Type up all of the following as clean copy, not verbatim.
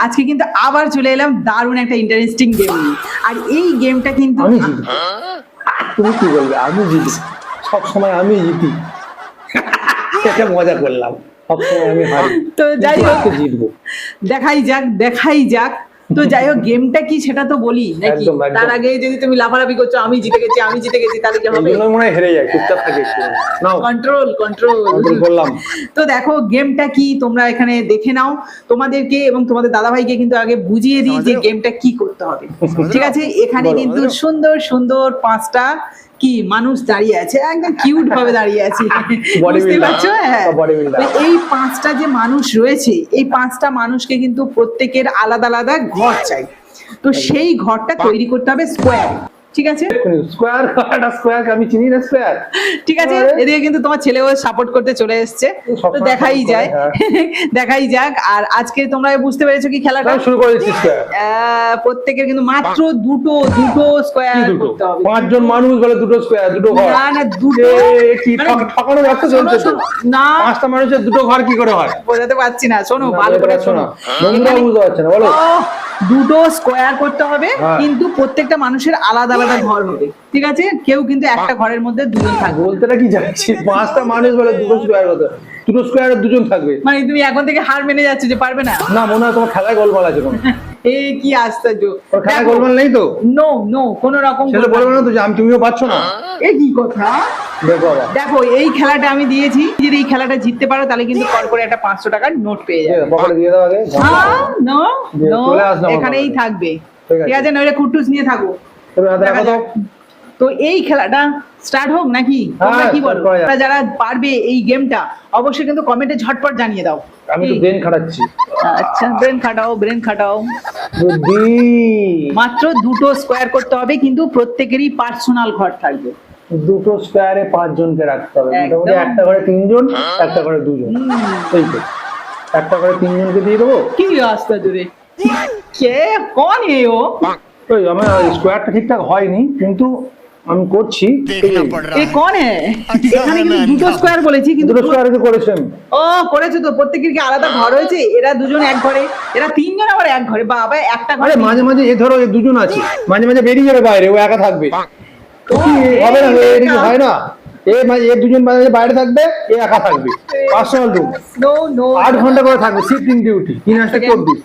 আজকে কিন্তু আবার চলে এলাম দারুণ একটা ইন্টারেস্টিং গেম নিয়ে। আর এই গেমটা কিন্তু আমি জিতবো। তুমি কি বলবে? আমি জিতি, সব সময় আমি জিতি। এটা মজা করলাম, সব সময় আমি হারি। তো যাই হোক, আজকে জিতবো। দেখাই যাক। তো যাই হোক, গেমটা কি সেটা তো বলি নাকি? একদম, একদম। তার আগে যদি তুমি লাফালাফি করছো আমি জিতে গেছি তাহলে কি এই হবে? জন্য মনে হয় হেরে যায়, চুপচাপ থাকে একটু। নাও, কন্ট্রোল কন্ট্রোল করলাম। তো দেখো গেমটা কি তোমরা এখানে দেখে নাও। তোমাদেরকে এবং তোমাদের দাদাভাইকে কিন্তু আগে বুঝিয়ে দিই যে গেমটা কি করতে হবে। ঠিক আছে, এখানে বলো। কিন্তু সুন্দর সুন্দর 5টা কি মানুষ দাঁড়িয়ে আছে, একদম কিউট ভাবে দাঁড়িয়ে আছে। বুঝতে Bodybuilder, পারছো? হ্যাঁ, সব bodybuilder। তো এই 5টা যে মানুষ রয়েছে, এই 5টা মানুষকে কিন্তু প্রত্যেকের আলাদা আলাদা ঘর চাই। তো সেই ঘরটা তৈরি করতে হবে স্কোয়ার। ঠিক আছে, স্কোয়ার, একটা স্কোয়ার আমি চিনি না, স্কোয়ার। ঠিক আছে। এদিকে কিন্তু তোমার ছেলেও সাপোর্ট করতে চলে এসছে, তো দেখাই যায়। দেখাই যাক। আর আজকে তোমরা বুঝতে পেরেছো কি খেলাটা শুরু করে দিচ্ছি। স্কোয়ার প্রত্যেকের কিন্তু মাত্র দুটো স্কোয়ার করতে হবে। 5 জন মানুষ বলে দুটো স্কোয়ার, দুটো ঘর। না না, দুটো কি ঠকানো ব্যবসা চলছে তো? না, 5টা মানুষের দুটো ঘর কি করে হয়? বোঝাতে পারছি না, শোনো ভালো করে শোনো। বন্ধুরা বুঝতে পারছে না, বলো। দুটো স্কোয়ার করতে হবে, হ্যাঁ। কিন্তু প্রত্যেকটা মানুষের আলাদা আলাদা ঘর হবে। ঠিক আছে, কেউ কিন্তু একটা ঘরের মধ্যে দুজন থাকবে। বলতে কি যাচ্ছি, 5টা মানুষ বলে দুটো স্কোয়ার হতে, দুটো স্কোয়ারে দুজন থাকবে। মানে তুমি এখন থেকে হার মেনে যাচ্ছ যে পারবে না? না, মনে হয় তোমার খেলায় গোলমাল আছে কোনো। এই কি আশ্চর্য! ওর খেলায় গোলমাল নেই তো? নো, কোনো রকম সেটা বলবে না তো যে তুমিও পাচ্ছ না। এই কি কথা? দেখো বাবা, দেখো এই খেলাটা আমি দিয়েছি, যদি এই খেলাটা জিততে পারো তাহলে কিন্তু কল করে একটা 500 টাকার নোট পেয়ে যাবে। পকেটে দিয়ে দাও আগে। নো, চলে আসলাম আমার এখানেই পকেটে। থাকবে। ঠিক আছে। ঠিক আছে, নইলে কুট্টুস নিয়ে থাকো। তুমি হাতে রাখো তো। তো এই খেলাটা স্টার্ট হোক নাকি? তোমরা কি বলো? start করা যাক। যারা পারবে এই গেমটা অবশ্যই কিন্তু কমেন্টে ঝটপট জানিয়ে দাও। আমি তো ব্রেন খাটাচ্ছি। আচ্ছা, ব্রেন খাটাও। বুদ্ধি। মাত্র দুটো স্কোয়ার করতে হবে, কিন্তু প্রত্যেকেরই পার্সোনাল ঘর থাকবে। দুটো স্কোয়ারে 5 জনকে রাখতে হবে। একদম। মোটামুটি একটা ঘরে 3 জন, একটা ঘরে 2 জন। এই তো, একটা ঘরে 3 জনকে দিয়ে দেবো। কি রাস্তা জুড়ে কে কোন এ ও? ওই আমার স্কোয়ারটা ঠিকঠাক হয়নি, কিন্তু আমি করছি। এ কোন হে? এখানে কিন্তু দুটো স্কোয়ার বলেছি, কিন্তু দুটো স্কোয়ারে তো করেছেন। ও করেছো তো, প্রত্যেকের কি আলাদা ঘর হয়েছে? এরা দুজন এক ঘরে, এরা 3 জন আবার এক ঘরে। বাবা, একটা ঘরে আরে মাঝে মাঝে এ ধরো এ 2 জন আছে, মাঝে মাঝে বেরিয়ে যাবে বাইরে, ও একা থাকবে। কি হবে না? এদিকে হয় না? এ 2 জন মাঝে মাঝে বাইরে থাকবে, এ একা থাকবে। Personal room. নো 8 ঘন্টা করে থাকবে, শিফটিং ডিউটি, 3/24।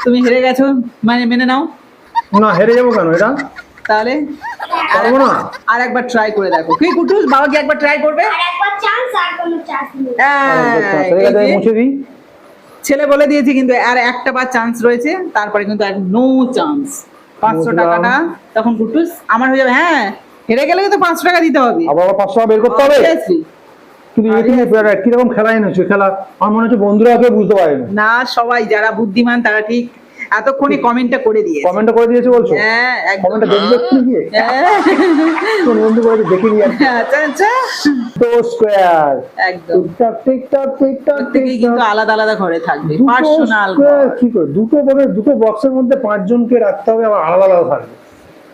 তুমি হেরে গেছো, মানে মেনে নাও। না, হেরে যাবো কেন? এটা তাহলে পারবো না। আর একবার ট্রাই করে দেখো। কি কুটুস, বাবা কি একবার ট্রাই করবে? আরেকবার চান্স, আর কোনো চান্স নেই। ঠিক আছে, আমি মুছে দিই। ছেলে বলে দিয়েছি কিন্তু আর একটা বার চান্স রয়েছে, তারপরে কিন্তু আর নো চান্স। 500 টাকাটা তখন কুটুস আমার হয়ে যাবে। হ্যাঁ, হেরে গেলে কিন্তু 500 টাকা দিতে হবে। আবার 500 টাকা বের করতে হবে। Obviously। কিন্তু এখানে কিরকম খেলা এনেছো? খেলা আমার মনে হচ্ছে বন্ধুরা কেউ বুঝতে পারেনি। না, সবাই যারা বুদ্ধিমান তারা ঠিক এতক্ষণে কমেন্টটা করে দিয়েছে। কমেন্টটা করে দিয়েছে বলছো? হ্যাঁ, একদম। কমেন্টটা দেখবে একটু গিয়ে। হ্যাঁ। কোন বন্ধু করে দেখে নিয়ে আসছে। আচ্ছা, তো স্কোয়ার একদম। টিকটক প্রত্যেকেই কিন্তু আলাদা আলাদা ঘরে থাকবে, দুটো পার্সোনাল square কি করে? দুটো বক্সের মধ্যে 5 জনকে রাখতে হবে, আবার আলাদা আলাদা থাকবে।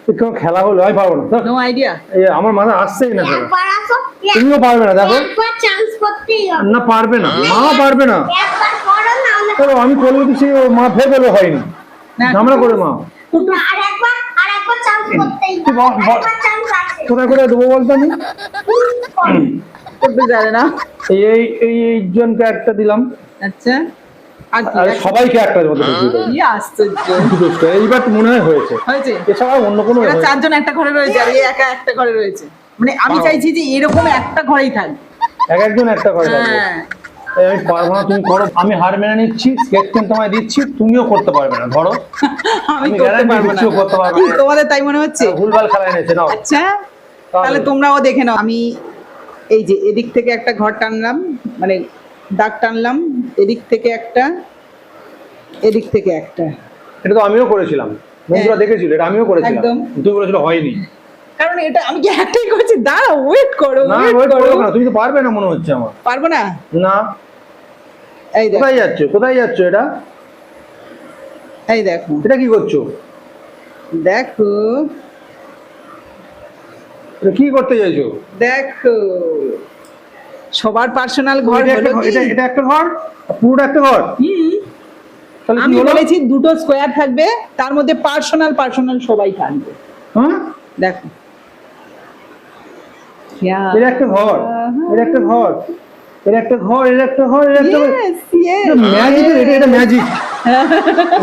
এরকম খেলা হলো আমি পারবো না। No idea. আমার মাথায় আসছেই না খেলা। একবার আসো, তুমিও পারবে না, দেখো। একবার চান্স করতেই হবে। না, পারবে না, মা পারবে না। একবার করো না হলে চলো, আমি করবো তো, সে মা ফের বলে হয়নি, না, ঝামেলা করে মা। আরেকবার চান্স করতেই তুই হবে। বল। একবার চান্স আছে। কোথায় কোথায় দেবো বলতো আমি? করতে জানে না। এই জনকে একটা দিলাম, আচ্ছা, আর কি? আর সবাইকে একটা মতো দিয়ে দেবো। কি আশ্চর্য দুটো square। এইবার তো মনে হয় হয়েছে। হয়েছে। এছাড়া অন্য কোনো এরা 4 জন একটা ঘরে রয়েছে, আর এই একা একটা ঘরে রয়েছে। মানে আমি চাইছি যে এরকম একটা ঘরেই থাকবে। একজন একটা করে থাকবে। হ্যাঁ, আমি পারবো না, তুমি করো। আমি হার মেনে নিচ্ছি, স্কেচ পেন তোমায় দিচ্ছি, তুমিও করতে পারবে না। ধরো, আমি আমি করতে guarantee পারবো না। দিচ্ছি ও করতে পারবে কি, না। তোমাদের তাই মনে হচ্ছে? ভুলভাল খেলা এনেছে, নাও। আচ্ছা, তাহলে তোমরাও দেখে নাও। আমি এই যে এদিক থেকে একটা ঘর টানলাম, মানে দাগ টানলাম, এদিক থেকে একটা, এদিক থেকে একটা। এটা তো আমিও করেছিলাম, বন্ধুরা দেখেছিল, এটা আমিও করেছিলাম। একদম। তুই বলেছিল হয়নি। কারণ এটা আমি কি একটাই করছি? দাঁড়াও, ওয়েট করো, না, ওয়েট wait করো। করো না, তুমি তো পারবে না মনে হচ্ছে আমার। পারবো না। না, এই দেখো, কোথায় যাচ্ছ? কোথায় যাচ্ছ? এটা এই দেখো, এটা কি করছো? দেখো, এটা কি করতে চাইছো? দেখো, সবার পার্সোনাল ঘর এটা হলো একটা ঘর, কি? এটা একটা ঘর, পুরোটা একটা ঘর। হুম, তাহলে কি আমি হলো? বলেছি দুটো স্কোয়ার থাকবে, তার মধ্যে পার্সোনাল পার্সোনাল সবাই থাকবে। হ্যাঁ, দেখো এটা একটা ঘর, এটা একটা ঘর, এটা একটা ঘর, এটা একটা ঘর, এটা একটা Yes, yes. ম্যাজিক। এটা ম্যাজিক,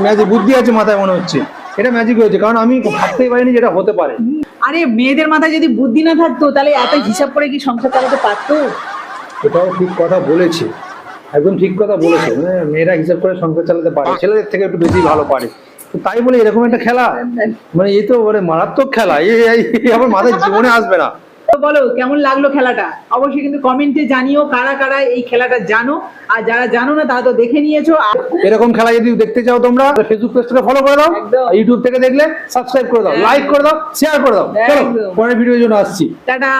ম্যাজিক বুদ্ধি আছে মাথায় মনে হচ্ছে। এটা ম্যাজিক হয়েছে, কারণ আমি ভাবতেই পারিনি যেটা হতে পারে। আরে মেয়েদের মাথায় যদি বুদ্ধি না থাকতো তাহলে এত হিসাব করে কি সংসার চালাতে পারতো? এটাও ঠিক কথা বলেছে, একদম ঠিক কথা বলেছে। মানে মেয়েরা হিসাব করে সংসার চালাতে পারে, ছেলেদের থেকে একটু বেশি ভালো পারে। তো তাই বলে এরকম একটা খেলা, মানে এই তো মানে মারাত্মক খেলা, আমার মাথায় জীবনে আসবে না। তো বলো কেমন লাগলো খেলাটা? অবশ্যই কিন্তু কমেন্টে জানিও কারা কারা এই খেলাটা জানো, আর যারা জানো না তারা তো দেখে নিয়েছো। আর এরকম খেলা যদি দেখতে চাও তোমরা ফেসবুক পেজটাকে ফলো করে দাও, একদম। ইউটিউব থেকে দেখলে সাবস্ক্রাইব করে দাও, লাইক করে দাও, শেয়ার করে দাও। চলো একদম। পরের ভিডিওর জন্য আসছি। টাটা।